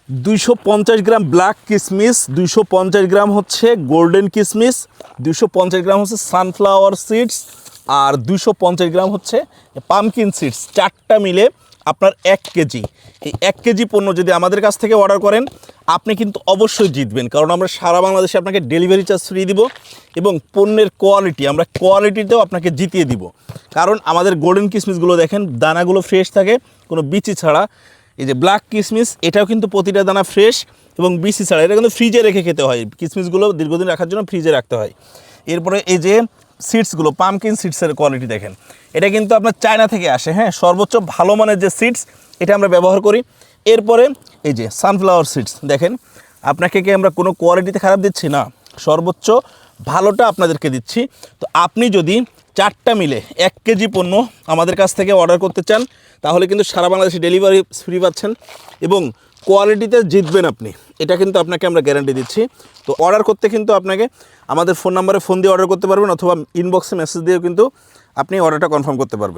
250 গ্রাম black কিসমিস, 250 গ্রাম হচ্ছে golden কিসমিস, 250 গ্রাম হচ্ছে সানফ্লাওয়ার সিডস, আর 250 গ্রাম হচ্ছে পামকিন সিডস। চারটা মিলে আপনার 1 কেজি। এই 1 কেজি পণ্য যদি আমাদের কাছ থেকে অর্ডার করেন আপনি কিন্তু অবশ্যই জিতবেন, কারণ আমরা সারা বাংলাদেশে আপনাকে ডেলিভারি চার্জ ফ্রি দিব এবং পণ্যের কোয়ালিটি আমরা কোয়ালিটিতেও আপনাকে জিতিয়ে দিব। কারণ আমাদের গোল্ডেন কিসমিসগুলো দেখেন দানাগুলো ফ্রেশ থাকে, কোনো বিচি ছাড়া। এই যে ব্ল্যাক কিসমিস এটাও কিন্তু প্রতিটা দানা ফ্রেশ এবং বিসি ছাড়া। এটা কিন্তু ফ্রিজে রেখে খেতে হয়, কিসমিসগুলো দীর্ঘদিন রাখার জন্য ফ্রিজে রাখতে হয়। এরপরে এই যে সিডসগুলো, পামকিন সিডসের কোয়ালিটি দেখেন, এটা কিন্তু আপনার চায়না থেকে আসে, হ্যাঁ, সর্বোচ্চ ভালো মানের যে সিডস এটা আমরা ব্যবহার করি। এরপরে এই যে সানফ্লাওয়ার সিডস দেখেন, আপনাকে কি আমরা কোনো কোয়ালিটিতে খারাপ দিচ্ছি না, সর্বোচ্চ ভালোটা আপনাদেরকে দিচ্ছি। তো আপনি যদি চারটা মিলে 1 কেজি পণ্য আমাদের কাছ থেকে অর্ডার করতে চান তাহলে কিন্তু সারা বাংলাদেশে ডেলিভারি ফ্রি পাচ্ছেন এবং কোয়ালিটিতে জিতবেন আপনি, এটা কিন্তু আপনাকে আমরা গ্যারান্টি দিচ্ছি। তো অর্ডার করতে কিন্তু আপনাকে আমাদের ফোন নাম্বারে ফোন দিয়ে অর্ডার করতে পারবেন অথবা ইনবক্সে মেসেজ দিয়েও কিন্তু আপনি অর্ডারটা কনফার্ম করতে পারবেন।